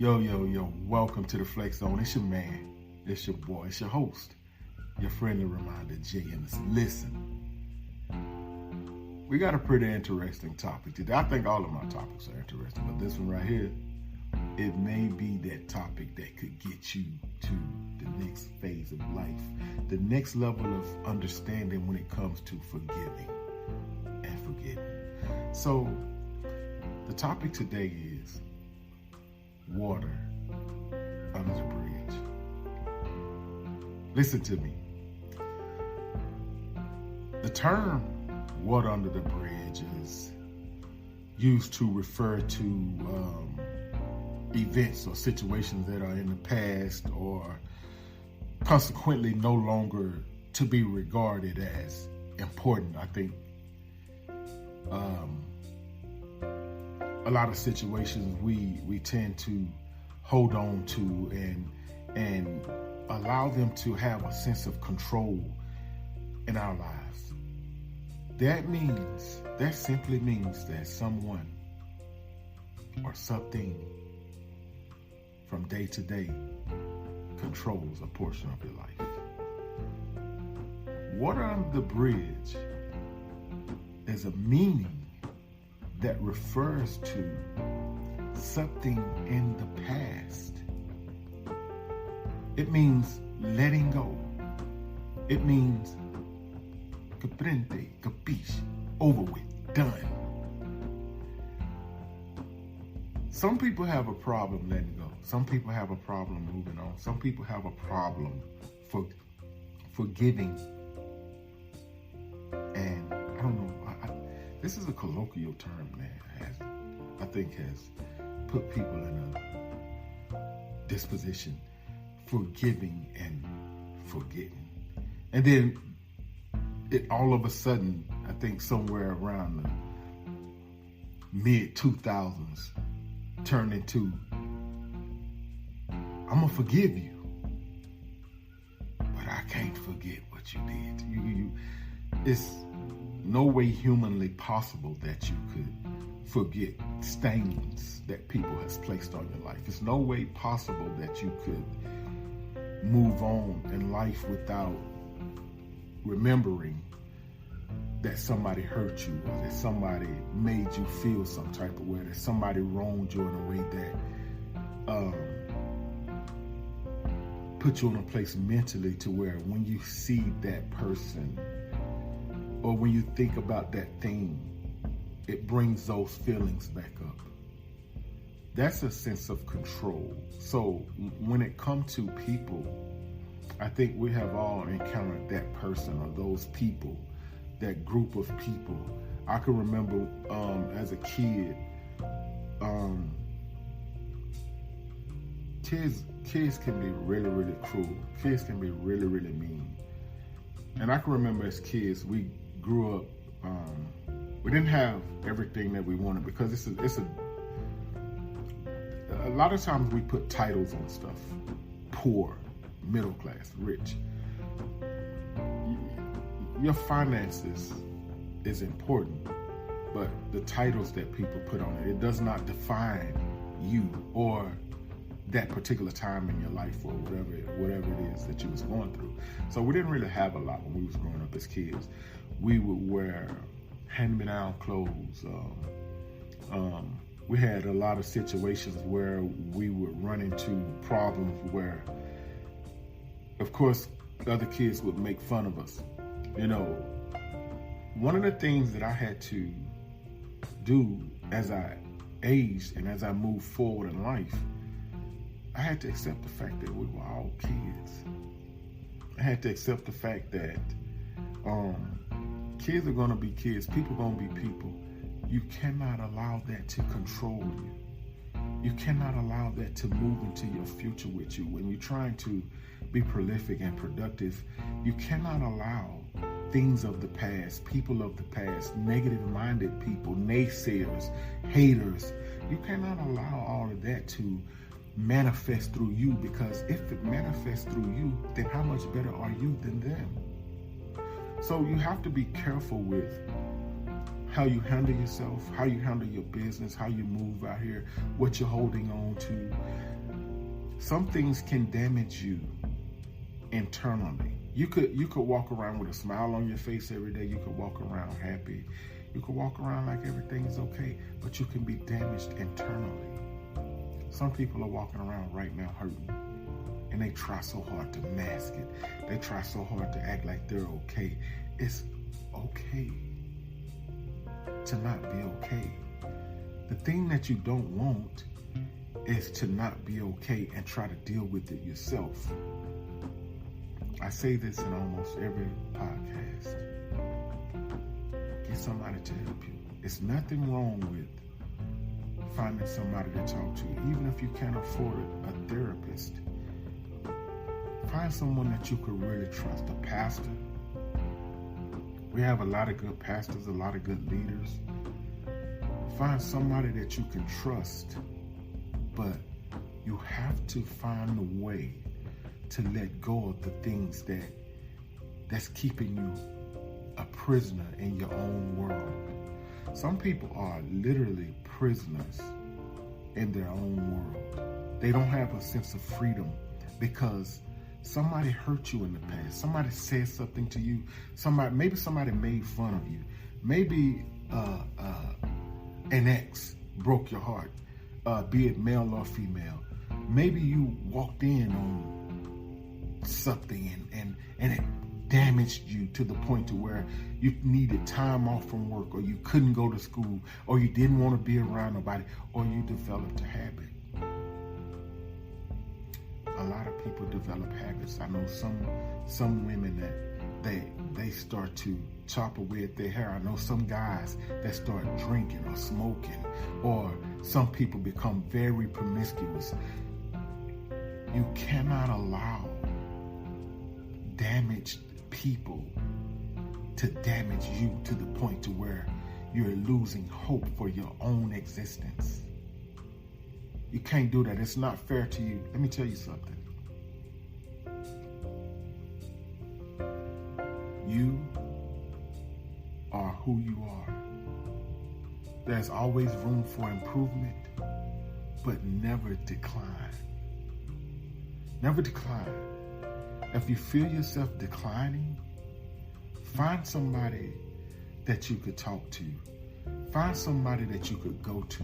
Yo, welcome to the Flex Zone. It's your man, it's your boy, it's your host, your friendly reminder, Jay Anderson. Listen, we got a pretty interesting topic today. I think all of my topics are interesting, but this one right here, it may be that topic that could get you to the next phase of life, the next level of understanding when it comes to forgiving and forgetting. So, the topic today is water under the bridge. Listen to me. The term water under the bridge is used to refer to events or situations that are in the past or consequently no longer to be regarded as important. I think a lot of situations we tend to hold on to and allow them to have a sense of control in our lives. That simply means that someone or something from day to day controls a portion of your life. Water under the bridge is a meaning that refers to something in the past. It means letting go. It means comprende, capiche, over with, done. Some people have a problem letting go. Some people have a problem moving on. Some people have a problem forgiving. And I don't know, this is a colloquial term that I think has put people in a disposition, forgiving and forgetting. And then it all of a sudden, I think somewhere around the mid-2000s, turned into, I'm gonna forgive you, but I can't forget what you did. It's no way humanly possible that you could forget stains that people has placed on your life. It's no way possible that you could move on in life without remembering that somebody hurt you or that somebody made you feel some type of way, that somebody wronged you in a way that put you in a place mentally to where when you see that person or when you think about that thing, it brings those feelings back up. That's a sense of control. So when it comes to people, I think we have all encountered that person or those people, that group of people. I can remember as a kid, kids can be really, really cruel. Kids can be really, really mean. And I can remember as kids, we grew up, we didn't have everything that we wanted because it's a lot of times we put titles on stuff. Poor, middle class, rich. Your finances is important, but the titles that people put on it does not define you or that particular time in your life or whatever it is that you was going through. So we didn't really have a lot when we was growing up as kids. We would wear hand-me-down clothes. We had a lot of situations where we would run into problems where, of course, other kids would make fun of us. You know, one of the things that I had to do as I aged and as I moved forward in life, I had to accept the fact that we were all kids. I had to accept the fact that kids are gonna be kids, people are gonna be people. You cannot allow that to control you. You cannot allow that to move into your future with you. When you're trying to be prolific and productive, you cannot allow things of the past, people of the past, negative-minded people, naysayers, haters. You cannot allow all of that to manifest through you, because if it manifests through you, then how much better are you than them? So you have to be careful with how you handle yourself, how you handle your business, how you move out here, what you're holding on to. Some things can damage you internally. You could walk around with a smile on your face every day. You could walk around happy. You could walk around like everything is okay, but you can be damaged internally. Some people are walking around right now hurting, and they try so hard to mask it. They try so hard to act like they're okay. It's okay to not be okay. The thing that you don't want is to not be okay and try to deal with it yourself. I say this in almost every podcast. Get somebody to help you. It's nothing wrong with finding somebody to talk to, even if you can't afford a therapist. Find someone that you could really trust, a pastor. We have a lot of good pastors, a lot of good leaders. Find somebody that you can trust, but you have to find a way to let go of the things that's keeping you a prisoner in your own world. Some people are literally prisoners in their own world. They don't have a sense of freedom because somebody hurt you in the past. Somebody said something to you. Maybe somebody made fun of you. Maybe an ex broke your heart, be it male or female. Maybe you walked in on something and it damaged you to the point to where you needed time off from work, or you couldn't go to school, or you didn't want to be around nobody, or you developed a habit. A lot of people develop habits. I know some women that they start to chop away at their hair. I know some guys that start drinking or smoking, or some people become very promiscuous. You cannot allow damaged people to damage you to the point to where you're losing hope for your own existence. You can't do that. It's not fair to you. Let me tell you something. You are who you are. There's always room for improvement, but never decline. Never decline. If you feel yourself declining, find somebody that you could talk to. Find somebody that you could go to.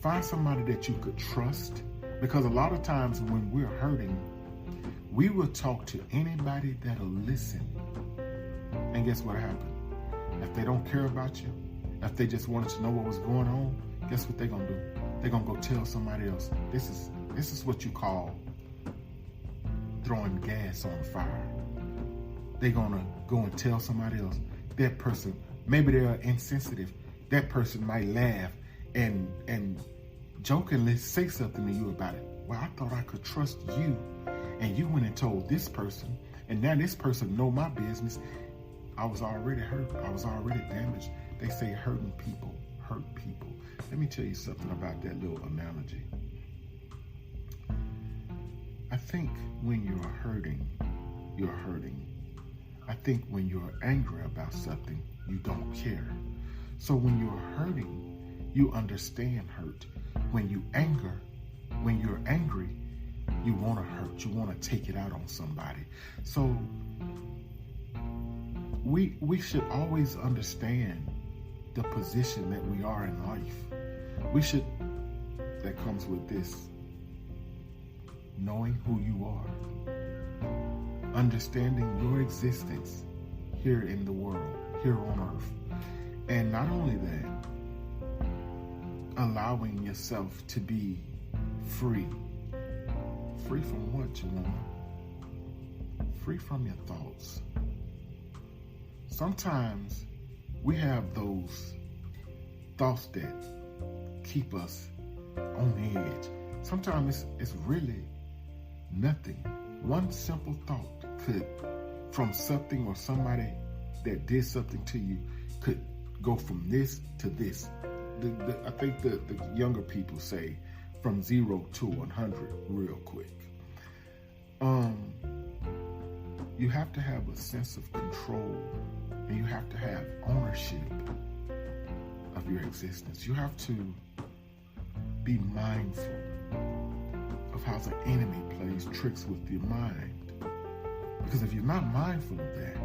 Find somebody that you could trust. Because a lot of times when we're hurting, we will talk to anybody that'll listen. And guess what happened? If they don't care about you, if they just wanted to know what was going on, guess what they're going to do? They're going to go tell somebody else. This is what you call throwing gas on the fire. They're going to go and tell somebody else. That person, maybe they're insensitive. That person might laugh and jokingly say something to you about it. Well, I thought I could trust you. And you went and told this person, and now this person know my business. I was already hurt. I was already damaged. They say hurting people hurt people. Let me tell you something about that little analogy. I think when you're hurting, you're hurting. I think when you're angry about something, you don't care. So when you're hurting, you understand hurt. When you're angry, you want to hurt. You want to take it out on somebody. So we should always understand the position that we are in life. That comes with this, knowing who you are, understanding your existence here in the world, here on earth. And not only that, allowing yourself to be free. Free from what, Jalona? Free from your thoughts. Sometimes we have those thoughts that keep us on edge. Sometimes it's really nothing. One simple thought could, from something or somebody that did something to you, could go from this to this. I think the younger people say from 0 to 100 real quick. You have to have a sense of control, and you have to have ownership of your existence. You have to be mindful of how the enemy plays tricks with your mind. Because if you're not mindful of that,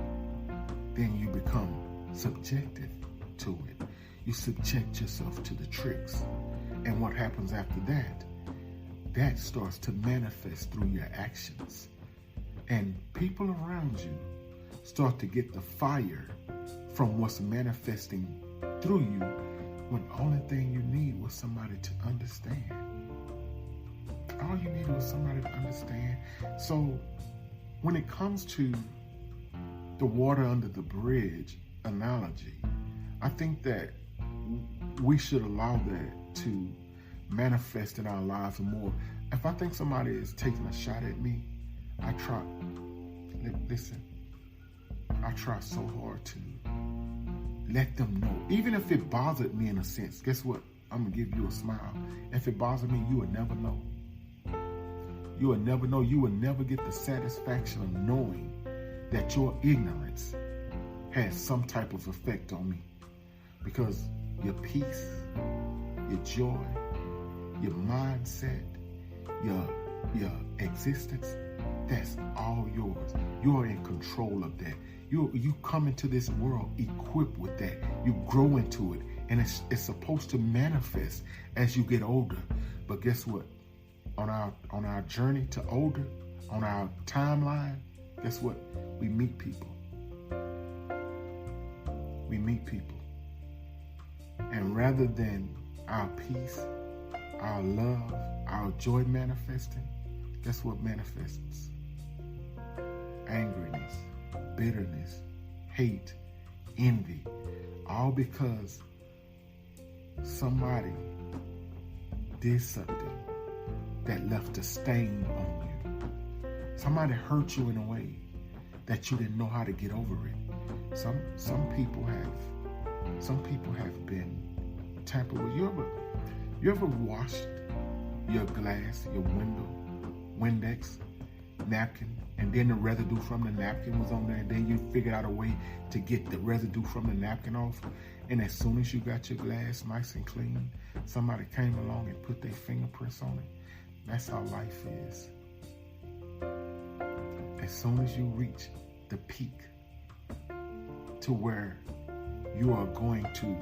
then you become subjective to it. You subject yourself to the tricks. And what happens after that? That starts to manifest through your actions. And people around you start to get the fire from what's manifesting through you, when the only thing you need was somebody to understand. All you need was somebody to understand. So when it comes to the water under the bridge analogy, I think that we should allow that to manifest in our lives more. If I think somebody is taking a shot at me, I try so hard to let them know. Even if it bothered me in a sense, guess what? I'm going to give you a smile. If it bothers me, you will never know. You will never know. You will never get the satisfaction of knowing that your ignorance has some type of effect on me. Because your peace, your joy, your mindset, your existence, that's all yours. You are in control of that. You come into this world equipped with that. You grow into it, and it's supposed to manifest as you get older. But guess what? On our journey to older, on our timeline, guess what? We meet people. We meet people. And rather than our peace, our love, our joy manifesting, guess what manifests? Angriness, bitterness, hate, envy, all because somebody did something that left a stain on you. Somebody hurt you in a way that you didn't know how to get over it. Some people have been tampered with. You ever washed your glass, your window, Windex, napkin, and then the residue from the napkin was on there, and then you figured out a way to get the residue from the napkin off, and as soon as you got your glass nice and clean, somebody came along and put their fingerprints on it? That's how life is. As soon as you reach the peak to where you are going to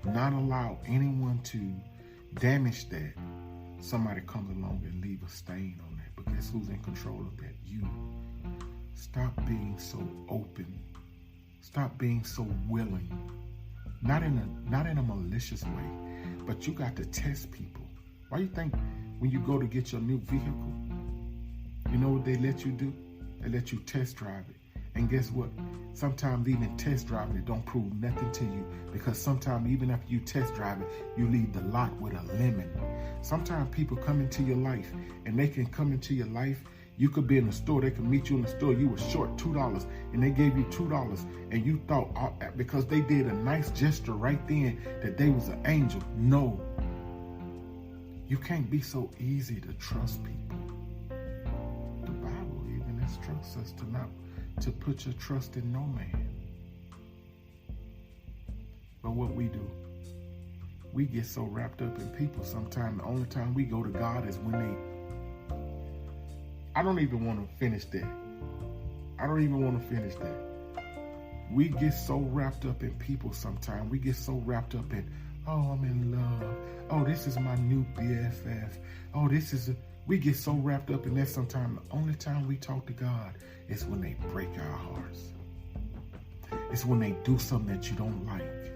not allow anyone to damage that, somebody comes along and leave a stain on that. But guess who's in control of that? You. Stop being so open. Stop being so willing. Not in a malicious way, but you got to test people. Why you think when you go to get your new vehicle, you know what they let you do? They let you test drive it. And guess what? Sometimes even test driving it don't prove nothing to you, because sometimes even after you test drive it, you leave the lot with a lemon. Sometimes people come into your life, and they can come into your life. You could be in the store, they could meet you in the store, you were short $2, and they gave you $2, and you thought because they did a nice gesture right then that they was an angel. No. You can't be so easy to trust people. The Bible even instructs us to put your trust in no man. But what we do, we get so wrapped up in people sometimes. The only time we go to God is when I don't even want to finish that. We get so wrapped up in people sometimes. We get so wrapped up in, oh, I'm in love. Oh, this is my new BFF. Oh, we get so wrapped up in that sometimes. The only time we talk to God is when they break our hearts. It's when they do something that you don't like.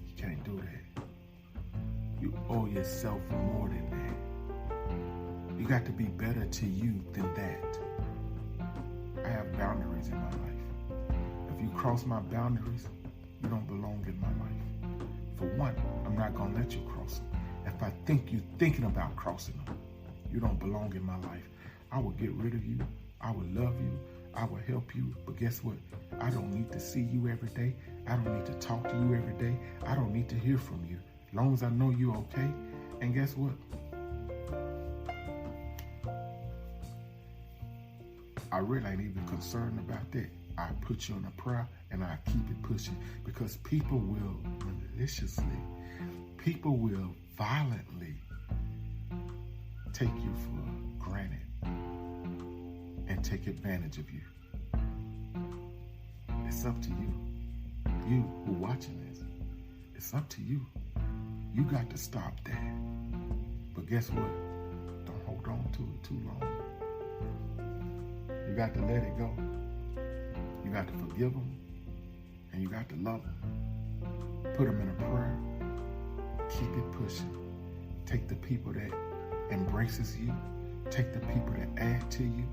You can't do that. You owe yourself more than that. You got to be better to you than that. I have boundaries in my life. If you cross my boundaries, you don't belong in my life. For one, I'm not going to let you cross them. If I think you're thinking about crossing them, you don't belong in my life. I will get rid of you. I will love you. I will help you. But guess what? I don't need to see you every day. I don't need to talk to you every day. I don't need to hear from you. As long as I know you're okay. And guess what? I really ain't even concerned about that. I put you in a prayer and I keep it pushing, because people will maliciously, people will violently take you for granted and take advantage of you. It's up to you. You who are watching this, it's up to you. You got to stop that. But guess what? Don't hold on to it too long. You got to let it go. You got to forgive them, and you got to love them. Put them in a prayer. Keep it pushing. Take the people that embraces you. Take the people that add to you,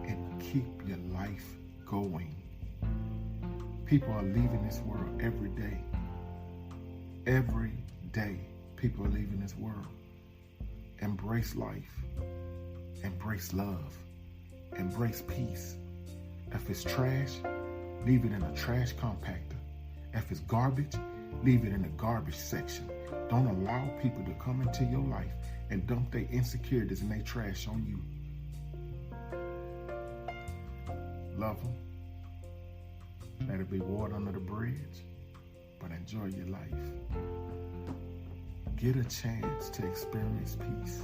and keep your life going. People are leaving this world every day. Every day, people are leaving this world. Embrace life. Embrace love. Embrace peace. If it's trash, leave it in a trash compactor. If it's garbage, leave it in the garbage section. Don't allow people to come into your life and dump their insecurities and their trash on you. Love them. Let it be water under the bridge, but enjoy your life. Get a chance to experience peace.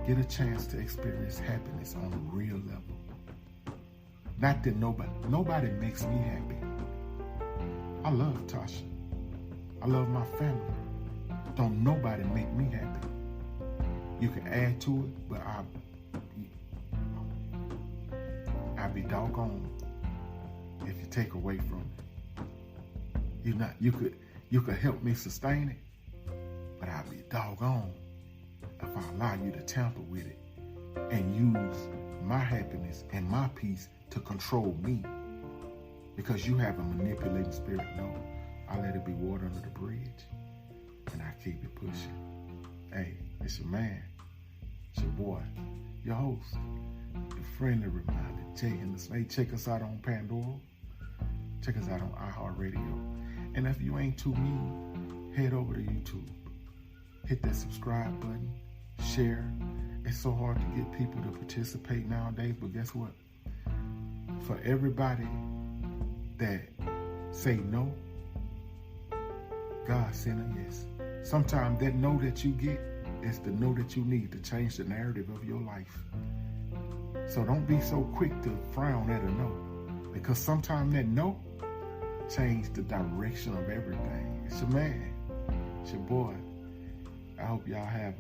Get a chance to experience happiness on a real level. Not that nobody makes me happy. I love Tasha. I love my family. Don't nobody make me happy. You can add to it, but I'd be doggone if you take away from it. You could help me sustain it, but I'd be doggone if I allow you to tamper with it and use my happiness and my peace to control me, because you have a manipulating spirit. No, I let it be water under the bridge, and I keep it pushing. Hey, it's your man, it's your boy, your host, your friendly reminder, Jay and the Snake. Check us out on Pandora. Check us out on iHeartRadio. And if you ain't too mean, head over to YouTube. Hit that subscribe button, share. It's so hard to get people to participate nowadays, but guess what? For everybody that say no, God sent a yes. Sometimes that no that you get is the no that you need to change the narrative of your life. So don't be so quick to frown at a no, because sometimes that no change the direction of everything. It's your man, it's your boy. I hope y'all have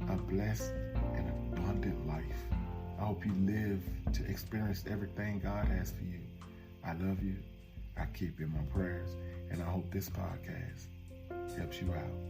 a blessed and abundant life. I hope you live to experience everything God has for you. I love you. I keep you in my prayers, and I hope this podcast helps you out.